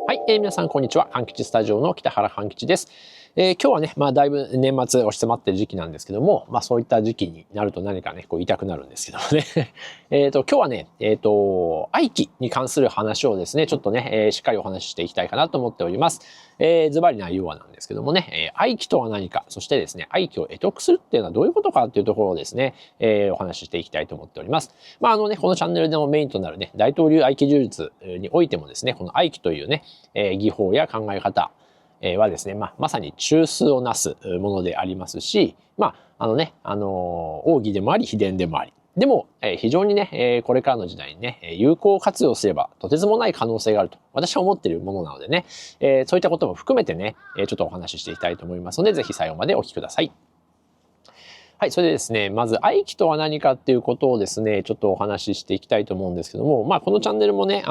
はい、皆さんこんにちは。かんきちスタジオの北原かんきちです。今日はね、だいぶ年末押し迫ってる時期なんですけども、そういった時期になると何かね、こう言いたくなるんですけどもね。今日はね、愛機に関する話をですね、ちょっとね、しっかりお話ししていきたいかなと思っております。ズバリ内容はなんですけどもね、愛機とは何か、そしてですね、愛機を得得するっていうのはどういうことかっていうところをですね、お話ししていきたいと思っております。このチャンネルでのメインとなるね、大東流愛機柔術においてもですね、この愛機というね、技法や考え方はですね、まさに中枢をなすものでありますし、奥義でもあり秘伝でもあり、でも、非常にね、これからの時代にね、有効活用すればとてつもない可能性があると私は思っているものなのでね、そういったことも含めてね、ちょっとお話ししていきたいと思いますので、ぜひ最後までお聞きください。はい、それでですね、まず愛機とは何かっていうことをですね、ちょっとお話ししていきたいと思うんですけども、このチャンネルもね、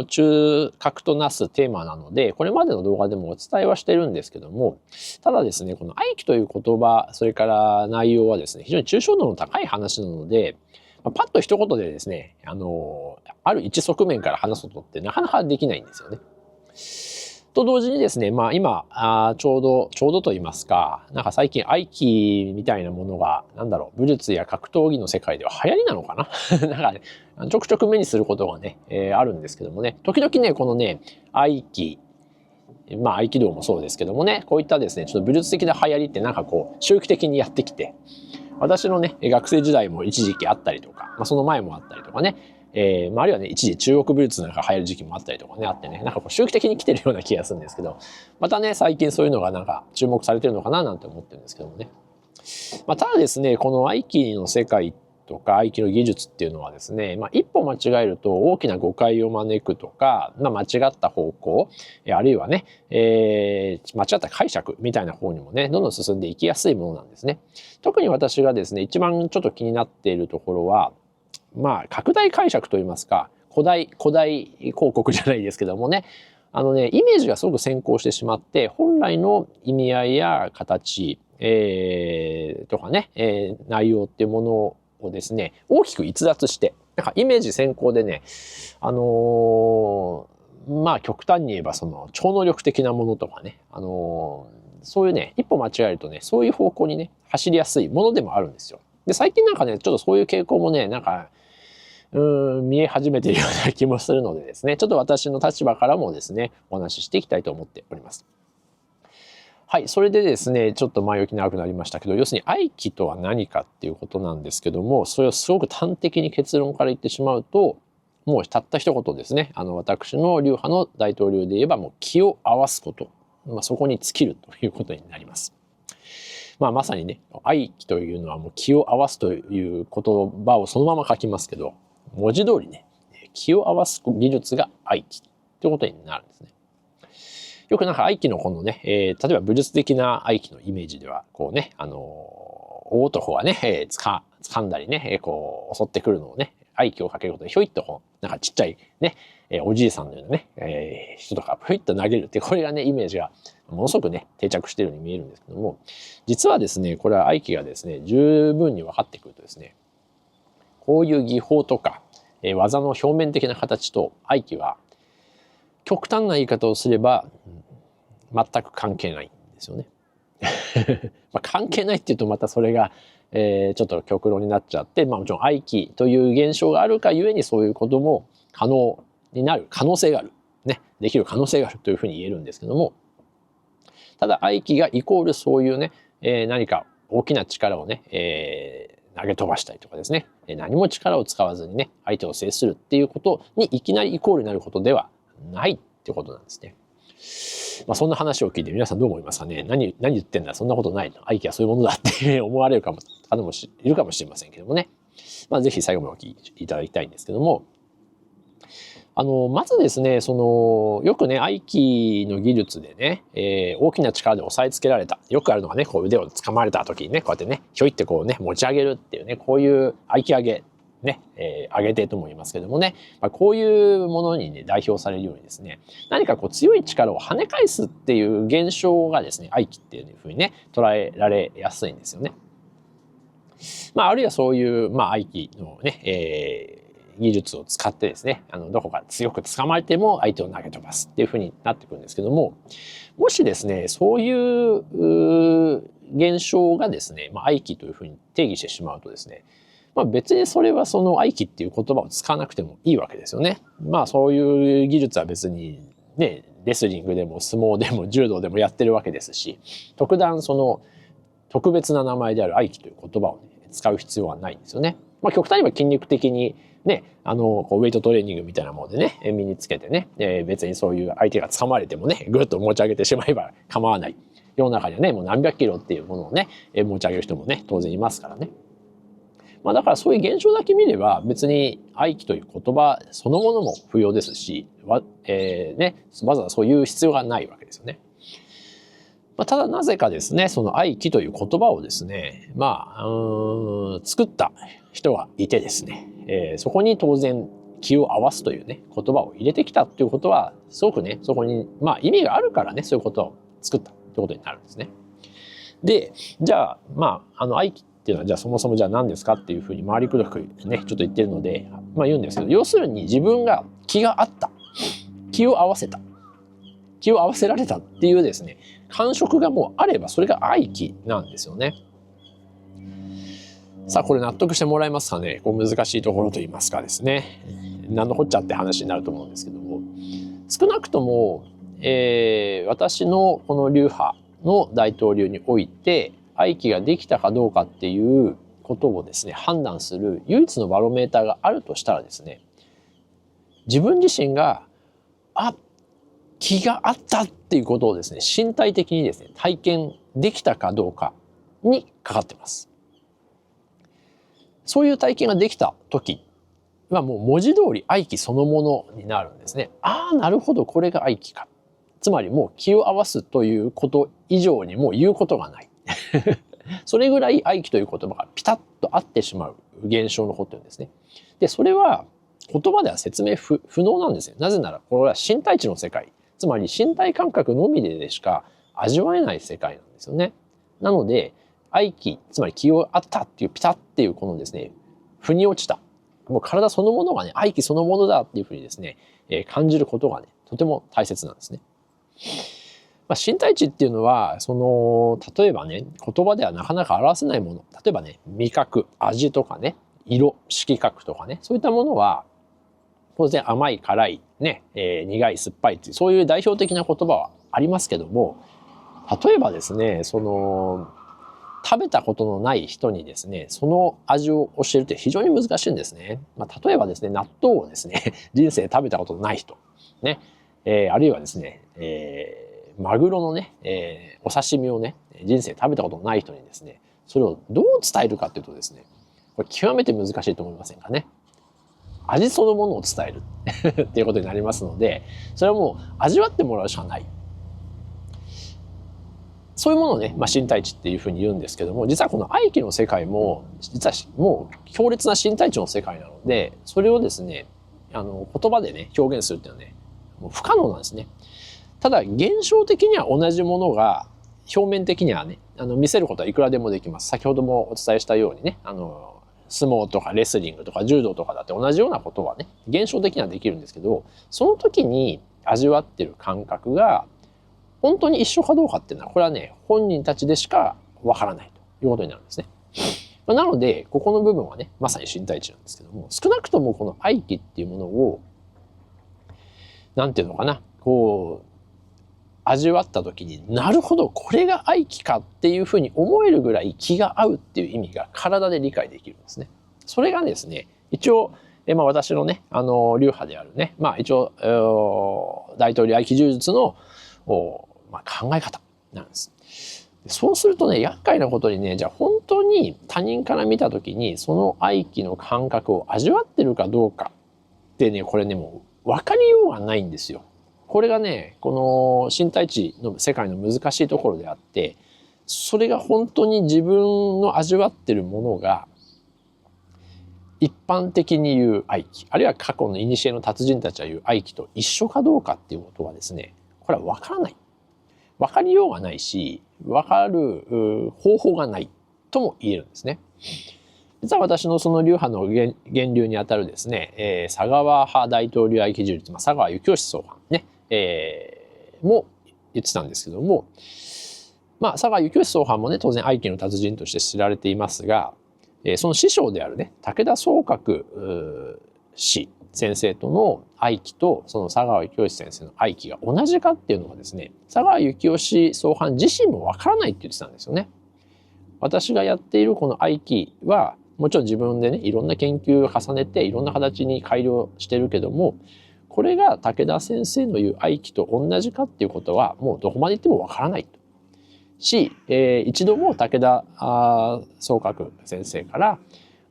中核となすテーマなので、これまでの動画でもお伝えはしてるんですけども、ただですね、この愛機という言葉、それから内容はですね、非常に抽象度の高い話なので、パッと一言でですね、ある一側面から話すことってなかなかできないんですよね。と同時にですね、今ちょうどと言いますか、なんか最近愛機みたいなものが、武術や格闘技の世界では流行りなのかななんかね、ちょくちょく目にすることがね、あるんですけどもね、時々ね、このね、愛機、合気道もそうですけどもね、こういったですね、ちょっと武術的な流行りってなんかこう、周期的にやってきて、私のね、学生時代も一時期あったりとか、その前もあったりとかね、あるいはね、一時中国武術なんか流行る時期もあったりとかね、あってね、なんかこう周期的に来てるような気がするんですけど、またね、最近そういうのがなんか注目されてるのかななんて思ってるんですけどもね。ただですね、この合気の世界とか合気の技術っていうのはですね、一歩間違えると大きな誤解を招くとか、間違った方向、あるいはね、間違った解釈みたいな方にもね、どんどん進んでいきやすいものなんですね。特に私がですね、一番ちょっと気になっているところは、拡大解釈といいますか、古代広告じゃないですけどもね、イメージがすごく先行してしまって、本来の意味合いや形、とかね、内容っていうものをですね、大きく逸脱して、なんかイメージ先行でね、極端に言えばその超能力的なものとかね、そういうね、一歩間違えるとね、そういう方向にね、走りやすいものでもあるんですよ。で、最近なんかね、ちょっとそういう傾向もね、なんか、見え始めているような気もするのでですね、ちょっと私の立場からもですね、お話ししていきたいと思っております。はい、それでですね、ちょっと前置き長くなりましたけど、要するに愛機とは何かっていうことなんですけども、それをすごく端的に結論から言ってしまうと、もうたった一言ですね、私の流派の大統領で言えば、もう気を合わすこと、そこに尽きるということになります。まさにね、愛機というのはもう気を合わすという言葉をそのまま書きますけど、文字通りね、気を合わす技術が愛機ということになるんですね。よくなんか愛機のこのね、例えば武術的な愛機のイメージでは、こうね、大男がね、掴んだりね、こう襲ってくるのをね、愛機をかけることでひょいっとこう、なんかちっちゃいね、おじいさんのようなね、人とかひょいっと投げるって、これがね、イメージがものすごくね、定着しているように見えるんですけども、実はですね、これは愛機がですね、十分に分かってくるとですね、こういう技法とか、技の表面的な形と愛機は、極端な言い方をすれば、全く関係ないんですよね。関係ないっていうとまたそれが、ちょっと極論になっちゃって、もちろん愛機という現象があるがゆえにそういうことも可能になる可能性がある。ね、できる可能性があるというふうに言えるんですけども、ただ愛機がイコールそういうね、何か大きな力をね、投げ飛ばしたりとかですね、何も力を使わずにね、相手を制するっていうことにいきなりイコールになることではないってことなんですね。そんな話を聞いて皆さんどう思いますかね。何言ってんだ、そんなことないと。愛機はそういうものだって思われる方もいるかもしれませんけどもね。ぜひ最後までお聞きいただきたいんですけども、まずですね、よくね、合気の技術でね、大きな力で押さえつけられた。よくあるのがね、こう腕を掴まれた時にね、こうやってね、ひょいってこうね、持ち上げるっていうね、こういう合気上げ。ね、上げ手とも言いますけどもね、こういうものにね、代表されるようにですね、何かこう強い力を跳ね返すっていう現象がですね、合気っていうふうにね、捉えられやすいんですよね。あるいはそういう、合気のね、技術を使ってですね、どこか強く掴まれても相手を投げ飛ばすっていう風になってくるんですけども、もしですね、そういう現象がですね、愛機という風に定義してしまうとですね、別にそれはその愛機っていう言葉を使わなくてもいいわけですよね。そういう技術は別にね、レスリングでも相撲でも柔道でもやってるわけですし、特段その特別な名前である愛機という言葉を、使う必要はないんですよね。極端には筋肉的にね、ウェイトトレーニングみたいなものでね、身につけてね、別にそういう相手が掴まれてもね、ぐっと持ち上げてしまえば構わない。世の中にはね、もう何百キロっていうものをね、持ち上げる人もね、当然いますからね。だからそういう現象だけ見れば別に愛機という言葉そのものも不要ですし、わざわざそういう必要がないわけですよね。ただなぜかですね、その愛機という言葉をですね、作った人がいてですね、そこに当然気を合わすというね、言葉を入れてきたということは、すごくね、そこに意味があるからね、そういうことを作ったということになるんですね。で、じゃあ、愛機っていうのはじゃあそもそもじゃあ何ですかっていうふうに回りくどくね、ちょっと言ってるので、言うんですけど、要するに自分が気が合った、気を合わせた、気を合わせられたっていうですね、感触がもうあればそれが愛機なんですよね。さあこれ納得してもらえますかね。難しいところと言いますかですね、何のこっちゃって話になると思うんですけども、少なくとも、私のこの流派の大統領において愛機ができたかどうかっていうことをですね判断する唯一のバロメーターがあるとしたらですね、自分自身が気があったっていうことをですね身体的にですね体験できたかどうかにかかってます。そういう体験ができた時はもう文字通り愛機そのものになるんですね。なるほど、これが愛機か。つまりもう気を合わすということ以上にもう言うことがないそれぐらい愛機という言葉がピタッと合ってしまう現象のことなんですね。でそれは言葉では説明不能なんですよ。なぜならこれは身体値の世界、つまり身体感覚のみでしか味わえない世界なんですよね。なので愛機、つまり気を合ったっていうピタッっていうこのですね腑に落ちた、もう体そのものがね愛機そのものだっていうふうにですね、感じることがねとても大切なんですね。身体値っていうのは例えばね言葉ではなかなか表せないもの、例えばね味覚、味とかね色、色覚とかね、そういったものは当然甘い辛いね、苦い酸っぱいっていうそういう代表的な言葉はありますけども、例えばですね食べたことのない人にですねその味を教えるって非常に難しいんですね。例えばですね納豆をですね人生食べたことのない人ね、あるいはですね、マグロのね、お刺身をね人生食べたことのない人にですねそれをどう伝えるかっていうとですね、これ極めて難しいと思いませんかね。味そのものを伝えるっていうことになりますので、それはもう味わってもらうしかない。そういうものをね、身体値っていうふうに言うんですけども、実はこの愛機の世界も実はもう強烈な身体値の世界なので、それをですね言葉でね表現するっていうのはねもう不可能なんですね。ただ現象的には同じものが表面的にはね見せることはいくらでもできます。先ほどもお伝えしたようにね相撲とかレスリングとか柔道とかだって同じようなことはね現象的にはできるんですけど、その時に味わってる感覚が本当に一緒かどうかっていうのはこれはね本人たちでしかわからないということになるんですね。なのでここの部分はねまさに身体値なんですけども、少なくともこの愛機っていうものをなんていうのかな味わった時になるほどこれが愛機かっていうふうに思えるぐらい気が合うっていう意味が体で理解できるんですね。それがですね一応私のね流派であるね一応大統領愛機柔術の考え方なんです。そうするとね厄介なことにね、じゃあ本当に他人から見た時にその愛機の感覚を味わってるかどうかってね、これねもう分かりようがないんですよ。これがねこの身体値の世界の難しいところであって、それが本当に自分の味わってるものが一般的に言う愛機、あるいは過去の古の達人たちが言う愛機と一緒かどうかっていうことはですね、これは分からない、分かりようがないし分かる方法がないとも言えるんですね。実は私のその流派の源流にあたるですね、佐川派大統領合気柔術、佐川幸義総藩ね、も言ってたんですけども、佐川幸義総藩もね、当然合気の達人として知られていますが、その師匠であるね、武田宗覚氏先生との合気と、その佐川幸義先生の合気が同じかっていうのはですね、佐川幸義総藩自身もわからないって言ってたんですよね。私がやっているこの合気は、もちろん自分でね、いろんな研究を重ねていろんな形に改良してるけども、これが武田先生の言う合気と同じかっていうことはもうどこまで行ってもわからないと。し、一度も武田宗覚先生から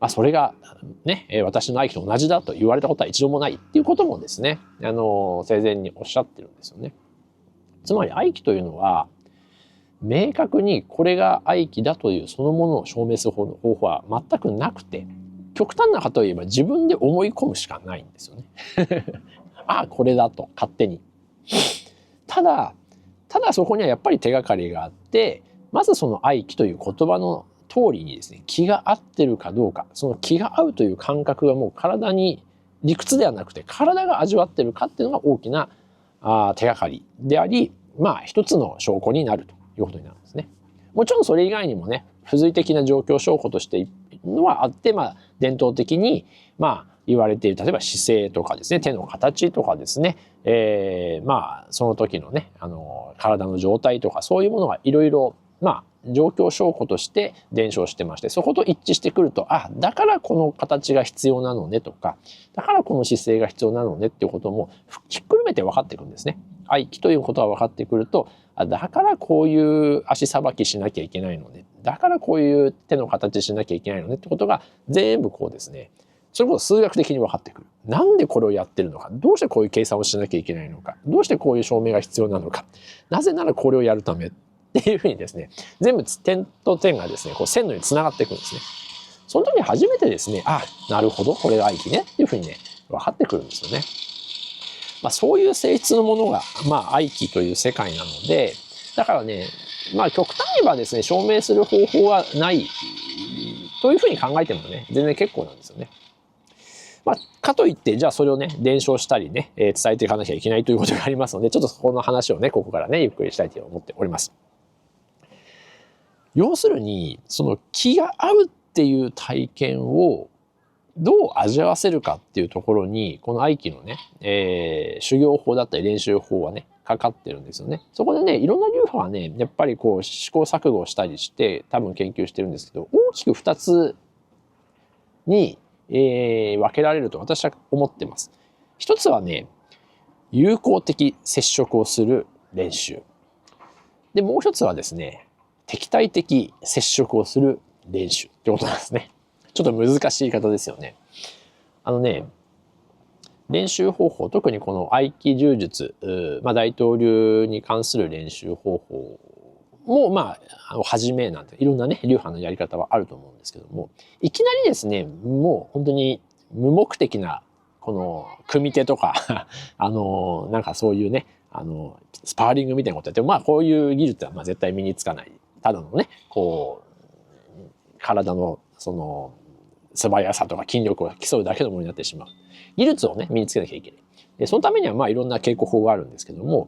それがね、私の合気と同じだと言われたことは一度もないっていうこともですね、生前におっしゃってるんですよね。つまり合気というのは明確にこれが合気だというそのものを証明する方法は全くなくて、極端なことを言えば自分で思い込むしかないんですよね。これだと勝手に。ただそこにはやっぱり手がかりがあって、まずその合気という言葉の通りにですね、気が合ってるかどうか、その気が合うという感覚がもう体に、理屈ではなくて体が味わってるかっていうのが大きな手がかりであり、一つの証拠になるということになるんですね。もちろんそれ以外にもね、付随的な状況証拠としているのはあって、伝統的に言われている、例えば姿勢とかですね、手の形とかですね、その時のね、体の状態とかそういうものがいろいろ状況証拠として伝承してまして、そこと一致してくると、だからこの形が必要なのねとか、だからこの姿勢が必要なのねっていうこともひっくるめて分かってくるんですね。合気ということが分かってくると、だからこういう足さばきしなきゃいけないのね、だからこういう手の形しなきゃいけないのねってことが全部こうですね、それこそ数学的に分かってくる。なんでこれをやってるのか、どうしてこういう計算をしなきゃいけないのか、どうしてこういう証明が必要なのか、なぜならこれをやるためっていうふうにですね、全部点と点がですね、こう線のようにつながっていくんですね。その時に初めてですね、なるほど、これが合気ねっていうふうにね、分かってくるんですよね。そういう性質のものが、合気という世界なので、だからね、極端に言えばですね、証明する方法はないというふうに考えてもね、全然結構なんですよね。かといって、じゃあそれをね、伝承したりね、伝えていかなきゃいけないということがありますので、ちょっとそこの話をね、ここからね、ゆっくりしたいと思っております。要するに、その気が合うっていう体験をどう味わわせるかっていうところに、この合気のね、修行法だったり練習法はね、かかってるんですよね。そこでね、いろんな流派はね、やっぱりこう試行錯誤したりして多分研究してるんですけど、大きく2つに分けられると私は思ってます。一つはね、友好的接触をする練習。で、もう一つはですね、敵対的接触をする練習ってことなんですね。ちょっと難しい言い方ですよね。練習方法、特にこの合気柔術、大東流に関する練習方法もはじめなんていろんなね流派のやり方はあると思うんですけども、いきなりですね、もう本当に無目的なこの組手とかなんかそういうねスパーリングみたいなことやってこういう技術は絶対身につかない、ただのねこう体のその素早さとか筋力を競うだけのものになってしまう。技術をね身につけなきゃいけない。でそのためにはいろんな稽古法があるんですけども、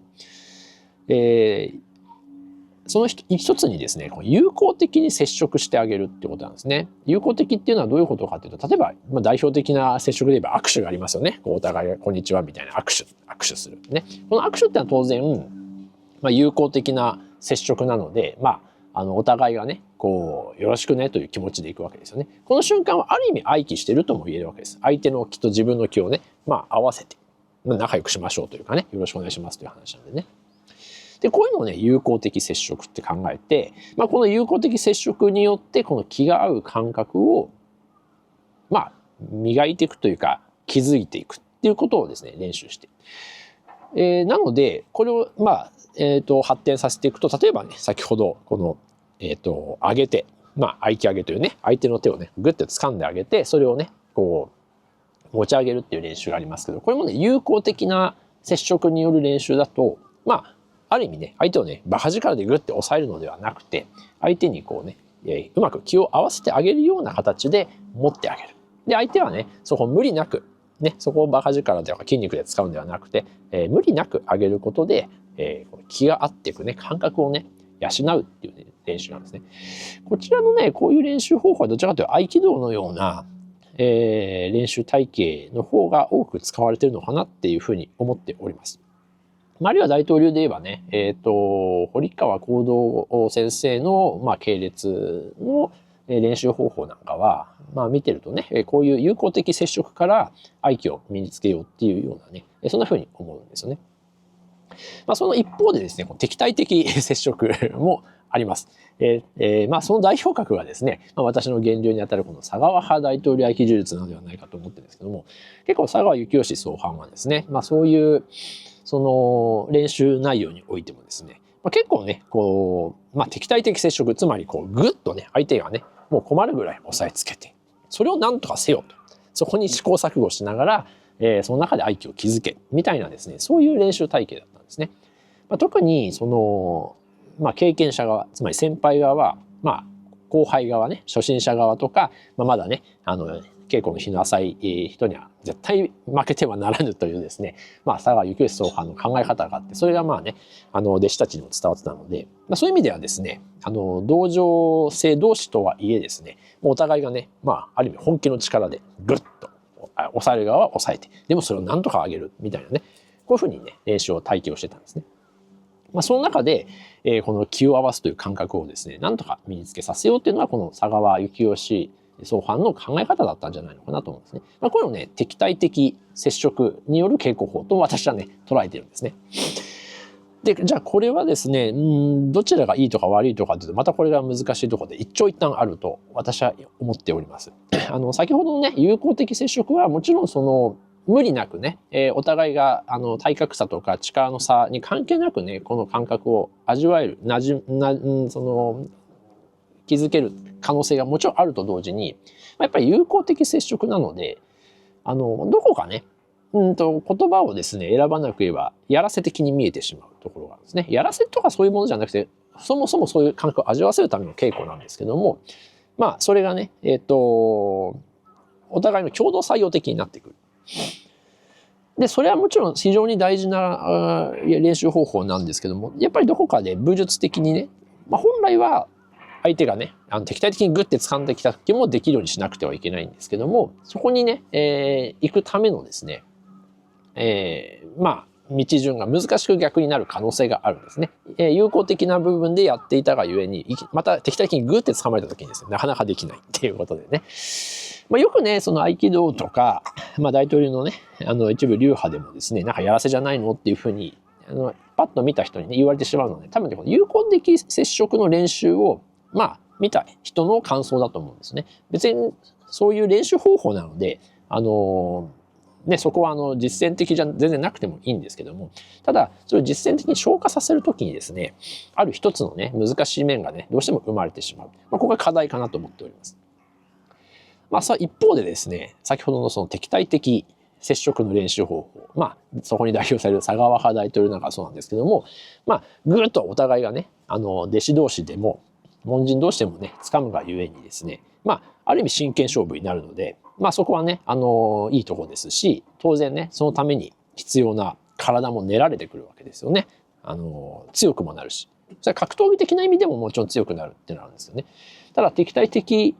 その一つにですね、友好的に接触してあげるってことなんですね。友好的っていうのはどういうことかっていうと、例えば代表的な接触で言えば握手がありますよね。お互いこんにちはみたいな握手するね。この握手ってのは当然、友好的な接触なので、お互いがねこうよろしくねという気持ちでいくわけですよね。この瞬間はある意味合気してるとも言えるわけです。相手の気と自分の気をね合わせて、仲良くしましょうというかね、よろしくお願いしますという話なんでね。でこういうのをね友好的接触って考えて、この友好的接触によってこの気が合う感覚を磨いていくというか気づいていくっていうことをですね練習して、なのでこれを発展させていくと、例えばね先ほどこの上げて合気上げというね相手の手をねグッと掴んであげて、それをねこう持ち上げるっていう練習がありますけど、これもね友好的な接触による練習だとある意味ね相手をねバカ力でグッて押さえるのではなくて、相手にこうねうまく気を合わせてあげるような形で持ってあげる。で、相手はね、そこ無理なく、ね、そこをバカ力とか筋肉で使うんではなくて、無理なく上げることで、気が合っていくね、感覚をね、養うっていう、ね、練習なんですね。こちらのね、こういう練習方法はどちらかというと合気道のような、練習体系の方が多く使われているのかなっていうふうに思っております。あるいは大統領で言えばね、堀川光道先生の、系列の練習方法なんかは、見てるとね、こういう友好的接触から合気を身につけようっていうようなね、そんな風に思うんですよね。その一方でですね、敵対的接触もあります。その代表格がですね、私の源流にあたるこの佐川派大統領合気呪術なのではないかと思ってるんですけども、結構佐川幸義総判はですね、そういうその練習内容においてもですね、結構ね、敵対的接触、つまりぐっとね、相手がね、もう困るぐらい押さえつけて、それを何とかせよと。そこに試行錯誤しながら、その中で合気を築け、みたいなですね、そういう練習体系だったんですね。特に、経験者側、つまり先輩側は、後輩側ね、初心者側とか、まだね、稽古の日の浅い人には絶対負けてはならぬというですね、佐川幸義総判の考え方があって、それが弟子たちにも伝わってたので、そういう意味ではですね、道場生同士とはいえですね、お互いがね、ある意味本気の力でぐっと押さえる側は押さえて、でもそれを何とか上げるみたいなね、こういうふうにね、練習を体系をしてたんですね。その中で、この気を合わすという感覚をですね、なんとか身につけさせようっていうのは、この佐川幸義総判の考え方だったんじゃないのかなと思うんですね。これをね、敵対的接触による稽古法と私はね、捉えてるんですね。で、じゃあこれはですね、どちらがいいとか悪いとかっていうと、またこれが難しいところで一長一短あると私は思っております。先ほどのね、友好的接触はもちろん無理なくね、お互いが体格差とか力の差に関係なくね、この感覚を味わえる、気づける可能性がもちろんあると同時に、やっぱり友好的接触なので、どこかね、言葉をですね、選ばなく言えば、やらせ的に見えてしまうところがあるんですね。やらせとかそういうものじゃなくて、そもそもそういう感覚を味わわせるための稽古なんですけども、それがね、お互いの共同作業的になってくる。で、それはもちろん非常に大事な練習方法なんですけども、やっぱりどこかで武術的にね、本来は相手がね、敵対的にグッて掴んできた時もできるようにしなくてはいけないんですけども、そこにね、行くためのですね、道順が難しく逆になる可能性があるんですね。友好的な部分でやっていたがゆえに、また敵対的にグッて掴まれた時にですね、なかなかできないっていうことでね。よくね、その合気道とか、大統領のね、一部流派でもですね、なんかやらせじゃないのっていうふうに、パッと見た人にね、言われてしまうので、多分ね、この友好的接触の練習を、見た人の感想だと思うんですね。別に、そういう練習方法なので、そこは実践的じゃ全然なくてもいいんですけども、ただ、それを実践的に消化させるときにですね、ある一つのね、難しい面がね、どうしても生まれてしまう。ここが課題かなと思っております。一方でですね、先ほどのその敵対的接触の練習方法、そこに代表される佐川派大統領なんかそうなんですけども、ぐーっとお互いがね、弟子同士でも、門人同士でもね、掴むがゆえにですね、ある意味真剣勝負になるので、そこはね、いいところですし、当然ね、そのために必要な体も練られてくるわけですよね。強くもなるし。それは格闘技的な意味でももちろん強くなるっていうのがあるんですよね。ただ敵対的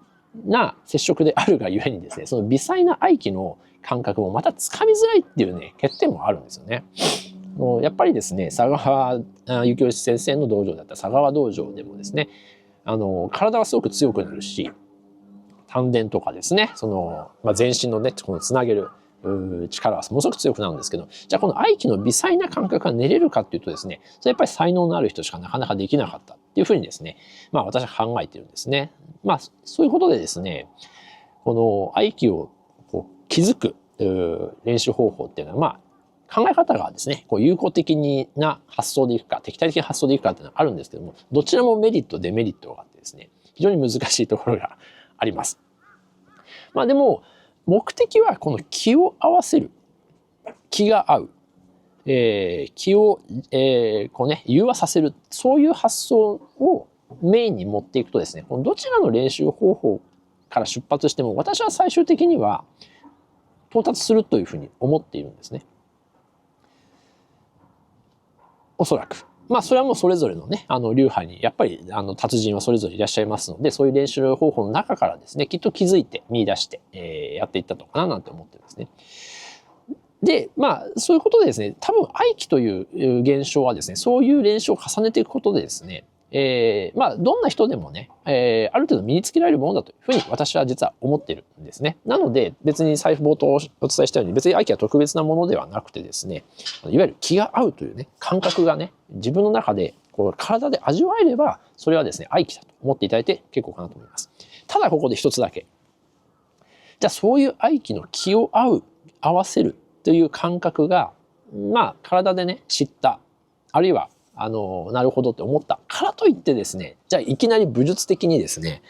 な接触であるがゆえにですね、その微細な合気の感覚もまたつかみづらいっていうね、欠点もあるんですよね。やっぱりですね、佐川幸義先生の道場だった佐川道場でもですね、体はすごく強くなるし、丹田とかですね、全身のね、このつなげる力はものすごく強くなるんですけど、じゃあこの合気の微細な感覚が練れるかっていうとですね、それやっぱり才能のある人しかなかなかできなかったっていうふうにですね、私は考えてるんですね。そういうことでですね、この合気を築く練習方法っていうのは、考え方がですね、友好的な発想でいくか、敵対的な発想でいくかっていうのはあるんですけども、どちらもメリット、デメリットがあってですね、非常に難しいところがあります。でも、目的はこの気を合わせる。気が合う。気を、融和させる。そういう発想をメインに持っていくとですね、このどちらの練習方法から出発しても、私は最終的には到達するというふうに思っているんですね。おそらく。まあそれはもうそれぞれのね、流派にやっぱり達人はそれぞれいらっしゃいますので、そういう練習方法の中からですね、きっと気づいて見出して、やっていったのかななんて思ってるんですね。で、まあそういうことでですね、多分愛機という現象はですね、そういう練習を重ねていくことでですね、まあどんな人でもね、ある程度身につけられるものだというふうに私は実は思ってるんですね。なので別に冒頭お伝えしたように別に愛機は特別なものではなくてですね、いわゆる気が合うというね、感覚がね、自分の中でこう体で味わえれば、それはですね、愛機だと思っていただいて結構かなと思います。ただここで一つだけ。じゃあそういう愛機の気を合わせるという感覚が、まあ体でね、知った。あるいはなるほどって思ったからといってですね、じゃあいきなり武術的にですね、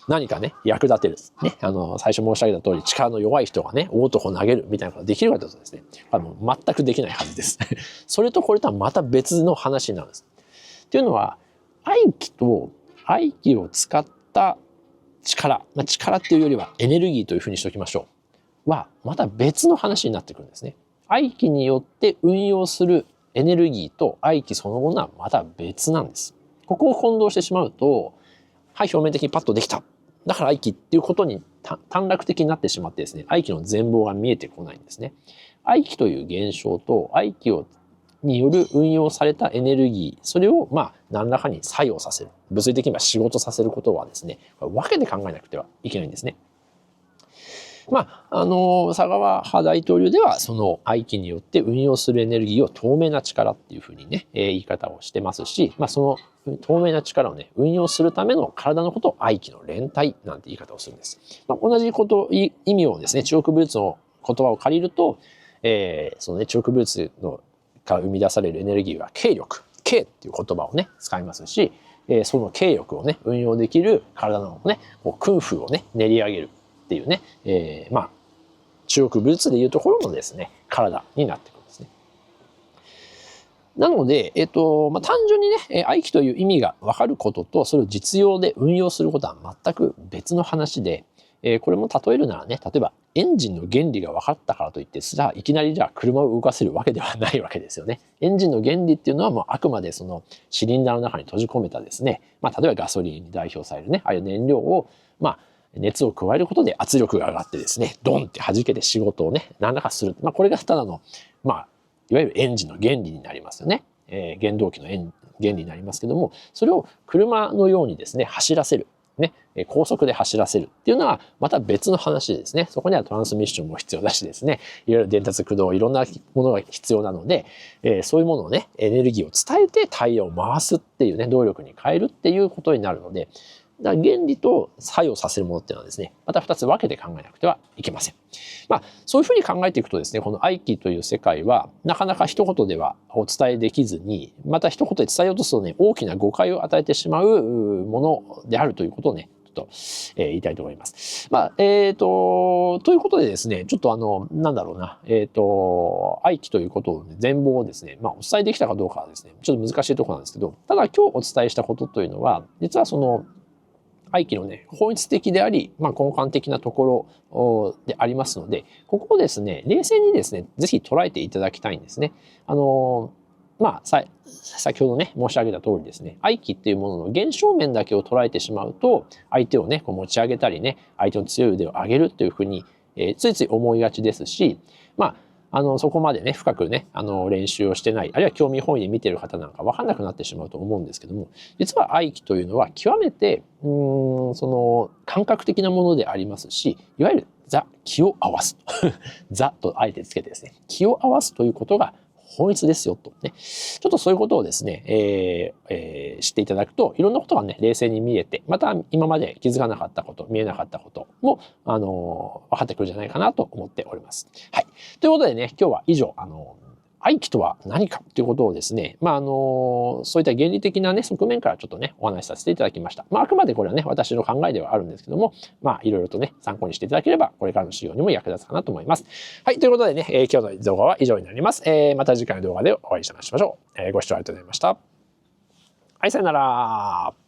何かね、役立てる。ね、最初申し上げた通り、力の弱い人がね、大男投げるみたいなことができるかというとですね、全くできないはずです。それとこれとはまた別の話になるんです。っていうのは、愛機と愛機を使った力、力っていうよりはエネルギーというふうにしておきましょう。は、また別の話になってくるんですね。愛機によって運用するエネルギーと愛機そのものはまた別なんです。ここを混同してしまうと、はい、表面的にパッとできた。だから愛機っていうことに短絡的になってしまってですね、愛機の全貌が見えてこないんですね。愛機という現象と愛機による運用されたエネルギー、それを何らかに作用させる。物理的には仕事させることはですね、分けて考えなくてはいけないんですね。佐川派大統領ではその愛機によって運用するエネルギーを透明な力っていうふうにね、言い方をしてますし、その透明な力をね、運用するための体のことを愛機の連帯なんて言い方をするんです。同じこと、意味をですね、中国武術の言葉を借りると、そのね、中国武術から生み出されるエネルギーは軽力、軽っていう言葉をね、使いますし、その軽力をね、運用できる体のね、空風をね、練り上げる。っていうね、中国武術でいうところのですね、体になってくるんですね。なので、単純にね、愛機という意味が分かることと、それを実用で運用することは全く別の話で、これも例えるならね、例えばエンジンの原理が分かったからといって、いきなりじゃあ車を動かせるわけではないわけですよね。エンジンの原理っていうのはもうあくまでそのシリンダーの中に閉じ込めたですね、例えばガソリンに代表されるね、ああいう燃料を、熱を加えることで圧力が上がってですね、ドンって弾けて仕事をね、何らかする。これがただの、いわゆるエンジンの原理になりますよね。原動機の原理になりますけども、それを車のようにですね、走らせる。ね、高速で走らせるっていうのはまた別の話でですね、そこにはトランスミッションも必要だしですね、いろいろ伝達駆動、いろんなものが必要なので、そういうものをね、エネルギーを伝えてタイヤを回すっていうね、動力に変えるっていうことになるので、原理と作用させるものっていうのはですね、また2つ分けて考えなくてはいけません。そういうふうに考えていくとですね、この愛機という世界はなかなか一言ではお伝えできずに、また一言で伝えようとするとね、大きな誤解を与えてしまうものであるということをね、ちょっと言いたいと思います。ということでですね、ちょっと愛機ということを、ね、全貌をですね、お伝えできたかどうかはですね、ちょっと難しいところなんですけど、ただ今日お伝えしたことというのは、実はその愛機のね、本質的であり、根幹的なところでありますので、ここをですね、冷静にですね、ぜひ捉えていただきたいんですね。先ほどね、申し上げた通りですね、愛機っていうものの現象面だけを捉えてしまうと、相手をね、持ち上げたりね、相手の強い腕を上げるっていうふうに、ついつい思いがちですし、そこまでね、深くね、練習をしてない、あるいは興味本位で見てる方なんか分かんなくなってしまうと思うんですけども、実は愛機というのは極めて、感覚的なものでありますし、いわゆる気を合わす。とあえてつけてですね、気を合わすということが本質ですよとね。ちょっとそういうことをですね、知っていただくと、いろんなことがね、冷静に見えて、また今まで気づかなかったこと、見えなかったことも、分かってくるんじゃないかなと思っております。はい。ということでね、今日は以上、愛機とは何かということをですね、そういった原理的なね、側面からちょっとね、お話しさせていただきました。あくまでこれはね、私の考えではあるんですけども、いろいろとね、参考にしていただければ、これからの使用にも役立つかなと思います。はい、ということでね、今日の動画は以上になります。また次回の動画でお会いしましょう。ご視聴ありがとうございました。はい、さよなら。